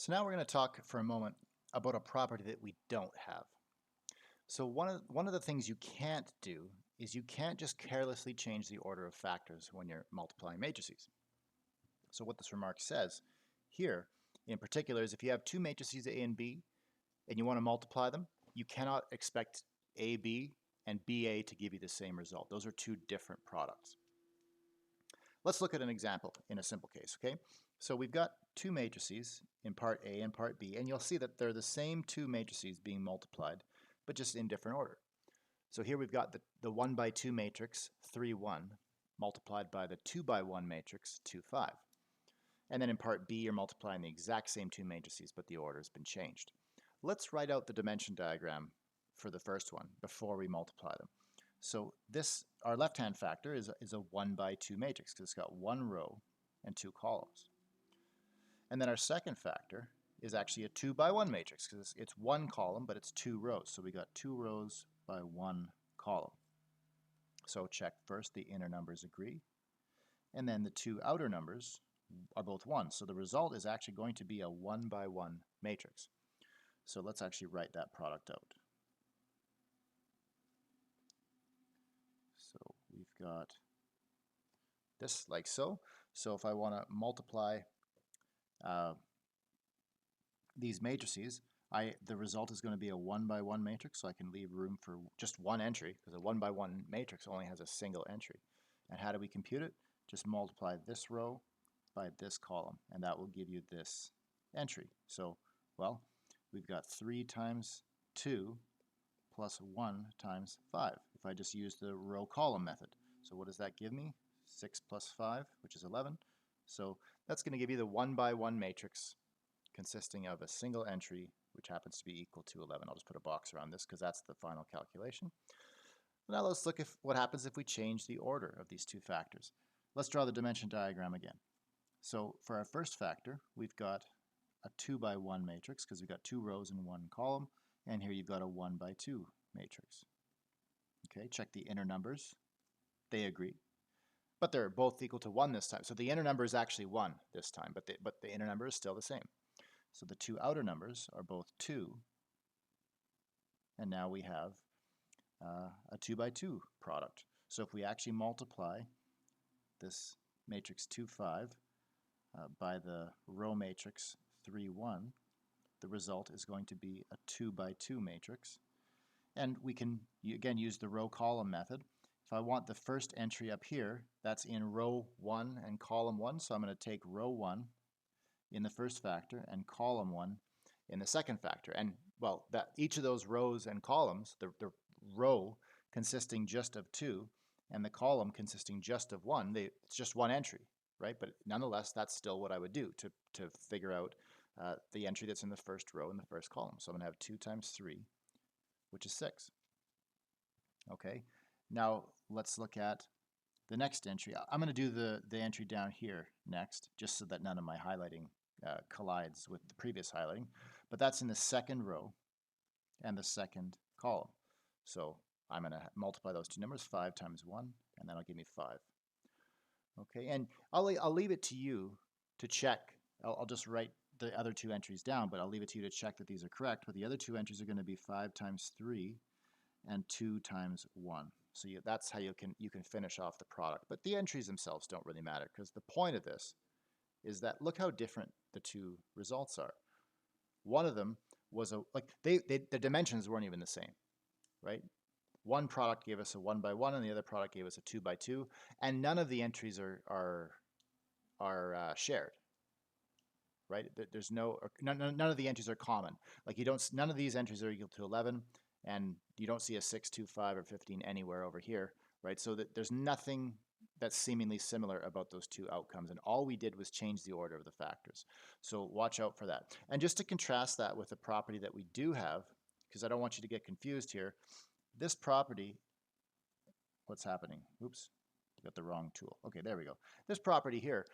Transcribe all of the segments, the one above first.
So now we're going to talk for a moment about a property that we don't have. So one of the things you can't do is you can't just carelessly change the order of factors when you're multiplying matrices. So what this remark says here in particular is if you have two matrices A and B and you want to multiply them, you cannot expect AB and BA to give you the same result. Those are two different products. Let's look at an example in a simple case, okay? So we've got two matrices in part A and part B, and you'll see that they're the same two matrices being multiplied, but just in different order. So here we've got the 1 by 2 matrix, 3, 1, multiplied by the 2 by 1 matrix, 2, 5. And then in part B, you're multiplying the exact same two matrices, but the order has been changed. Let's write out the dimension diagram for the first one before we multiply them. So this, our left-hand factor is a 1 by 2 matrix because it's got one row and two columns. And then our second factor is actually a 2 by 1 matrix because it's one column, but it's two rows. So we got two rows by one column. So check first the inner numbers agree. And then the two outer numbers are both 1. So the result is actually going to be a 1 by 1 matrix. So let's actually write that product out. So we've got this like so. So if I want to multiply these matrices, the result is going to be a 1 by 1 matrix, so I can leave room for just one entry because a 1 by 1 matrix only has a single entry. And how do we compute it? Just multiply this row by this column, and that will give you this entry. So, well, we've got 3 times 2 plus 1 times 5, if I just use the row column method. So what does that give me? 6 plus 5, which is 11. So that's going to give you the 1 by 1 matrix consisting of a single entry, which happens to be equal to 11. I'll just put a box around this because that's the final calculation. Now let's look at what happens if we change the order of these two factors. Let's draw the dimension diagram again. So for our first factor, we've got a 2 by 1 matrix because we've got two rows and one column, and here you've got a 1 by 2 matrix. Okay, check the inner numbers. They agree. But they're both equal to 1 this time. So the inner number is actually 1 this time, but the inner number is still the same. So the two outer numbers are both 2, and now we have a 2 by 2 product. So if we actually multiply this matrix 2, 5 by the row matrix 3, 1, the result is going to be a 2 by 2 matrix. And we can, again, use the row column method. If I want the first entry up here, that's in row 1 and column 1, so I'm going to take row 1 in the first factor and column 1 in the second factor. And, well, each of those rows and columns, the row consisting just of 2 and the column consisting just of 1, it's just one entry, right? But nonetheless, that's still what I would do to figure out the entry that's in the first row in the first column. So I'm going to have 2 times 3, which is 6. Okay, now let's look at the next entry. I'm going to do the entry down here next, just so that none of my highlighting collides with the previous highlighting. But that's in the second row and the second column. So I'm going to multiply those two numbers, 5 times 1, and that'll give me 5. Okay, and I'll leave it to you to check. I'll just write the other two entries down, but I'll leave it to you to check that these are correct. But the other two entries are going to be 5 times 3 and 2 times 1. So that's how you can finish off the product. But the entries themselves don't really matter because the point of this is that look how different the two results are. One of them was the dimensions weren't even the same, right? One product gave us a 1 by 1 and the other product gave us a 2 by 2, and none of the entries are shared, right? There's none of the entries are common. Like none of these entries are equal to 11, and you don't see a 6, 2, 5, or 15 anywhere over here, right? So there's nothing that's seemingly similar about those two outcomes, and all we did was change the order of the factors. So watch out for that. And just to contrast that with the property that we do have, because I don't want you to get confused here, this property, what's happening? Oops, got the wrong tool. Okay, there we go. This property here,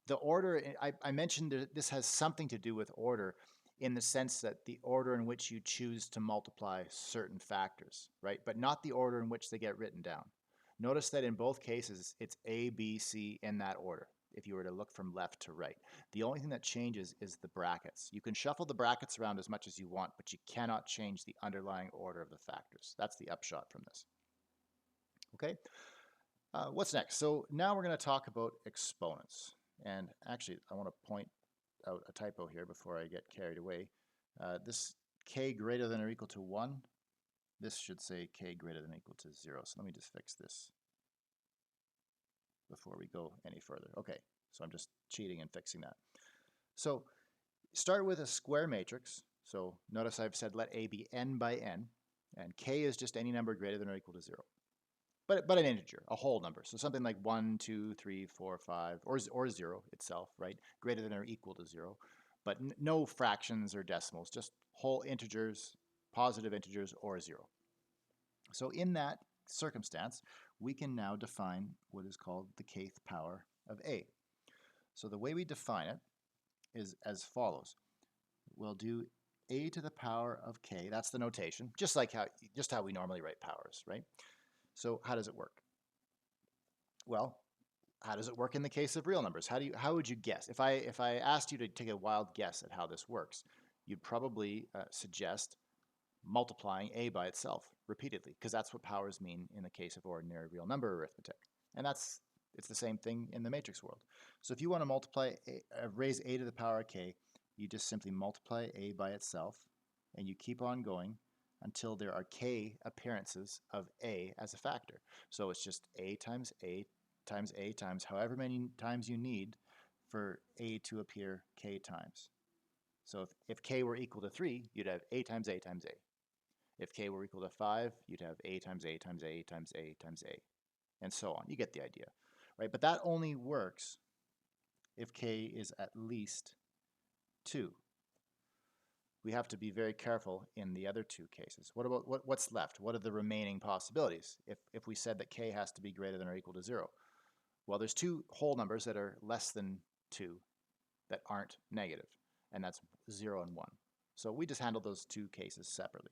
the order, I mentioned that this has something to do with order in the sense that the order in which you choose to multiply certain factors, right? But not the order in which they get written down. Notice that in both cases, it's A, B, C in that order. if you were to look from left to right. The only thing that changes is the brackets. You can shuffle the brackets around as much as you want, but you cannot change the underlying order of the factors. That's the upshot from this. Okay, what's next? So now we're going to talk about exponents. And actually, I want to point out a typo here before I get carried away. This k greater than or equal to 1, this should say k greater than or equal to 0. So let me just fix this before we go any further. Okay, so I'm just cheating and fixing that. So start with a square matrix. So notice I've said let A be n by n, and k is just any number greater than or equal to 0. But an integer, a whole number. So something like 1, 2, 3, 4, 5, or 0 itself, right? Greater than or equal to 0. But no fractions or decimals, just whole integers, positive integers, or 0. So in that circumstance, we can now define what is called the kth power of A. So the way we define it is as follows. We'll do a to the power of k, that's the notation, just how we normally write powers, right? So how does it work? Well, how does it work in the case of real numbers? How would you guess? If I asked you to take a wild guess at how this works, you'd probably suggest multiplying a by itself repeatedly, because that's what powers mean in the case of ordinary real number arithmetic. And it's the same thing in the matrix world. So if you want to raise a to the power of k, you just simply multiply a by itself, and you keep on going until there are k appearances of a as a factor. So it's just a times a times a times however many times you need for a to appear k times. So if k were equal to 3, you'd have a times a times a. If k were equal to 5, you'd have a times a times a times a times a, and so on. You get the idea, right? But that only works if k is at least 2. We have to be very careful in the other two cases. What about what's left? What are the remaining possibilities if we said that k has to be greater than or equal to 0? Well, there's two whole numbers that are less than 2 that aren't negative, and that's 0 and 1. So we just handle those two cases separately.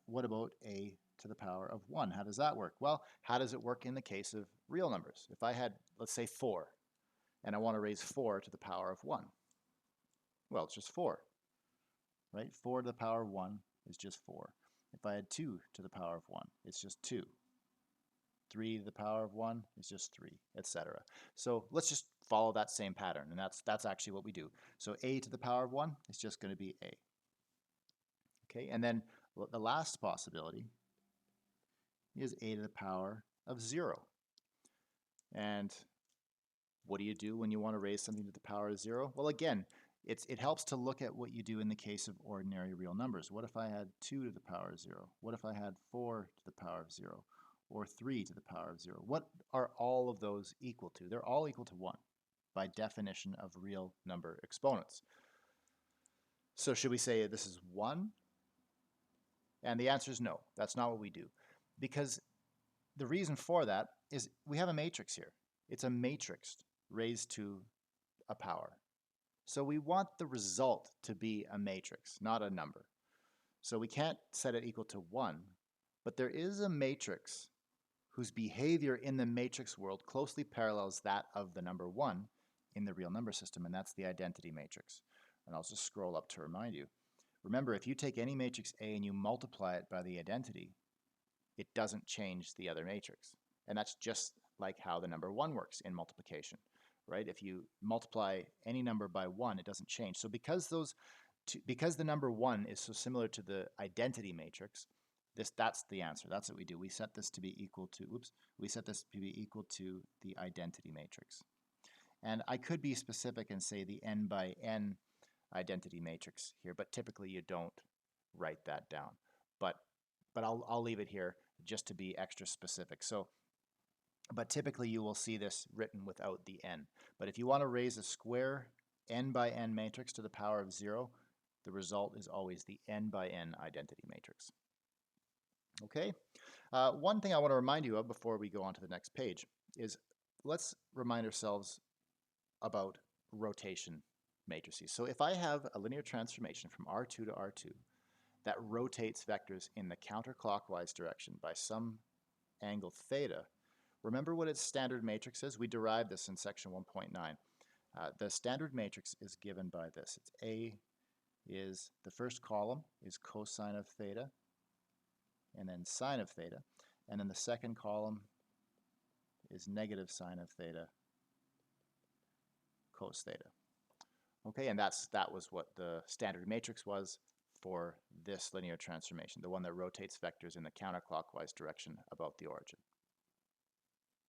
What about a to the power of 1? How does that work? Well, how does it work in the case of real numbers? If I had, let's say, 4, and I want to raise 4 to the power of 1, well, it's just 4, right? 4 to the power of 1 is just 4. If I had 2 to the power of 1, it's just 2. 3 to the power of 1 is just 3, etc. So let's just follow that same pattern, and that's actually what we do. So a to the power of 1 is just going to be a. Okay, and then the last possibility is a to the power of 0. And what do you do when you want to raise something to the power of 0? Well, again, it helps to look at what you do in the case of ordinary real numbers. What if I had 2 to the power of 0? What if I had 4 to the power of 0? Or 3 to the power of 0? What are all of those equal to? They're all equal to 1 by definition of real number exponents. So should we say this is 1? And the answer is no. That's not what we do. Because the reason for that is we have a matrix here. It's a matrix raised to a power. So we want the result to be a matrix, not a number. So we can't set it equal to 1, but there is a matrix whose behavior in the matrix world closely parallels that of the number 1 in the real number system, and that's the identity matrix. And I'll just scroll up to remind you. Remember, if you take any matrix A and you multiply it by the identity, it doesn't change the other matrix. And that's just like how the number 1 works in multiplication, right? If you multiply any number by 1, it doesn't change. So because the number 1 is so similar to the identity matrix, that's the answer. That's what we do. We set this to be equal to, the identity matrix. And I could be specific and say the n by n identity matrix here, but typically you don't write that down. But I'll leave it here just to be extra specific. So, but typically you will see this written without the n. But if you want to raise a square n by n matrix to the power of 0, the result is always the n by n identity matrix. Okay, one thing I want to remind you of before we go on to the next page is let's remind ourselves about rotation matrices. So if I have a linear transformation from R2 to R2 that rotates vectors in the counterclockwise direction by some angle theta, Remember what its standard matrix is? We derived this in section 1.9. The standard matrix is given by this. It's A is, the first column is cosine of theta, and then sine of theta, and then the second column is negative sine of theta, cos theta. Okay, and that was what the standard matrix was for this linear transformation, the one that rotates vectors in the counterclockwise direction about the origin.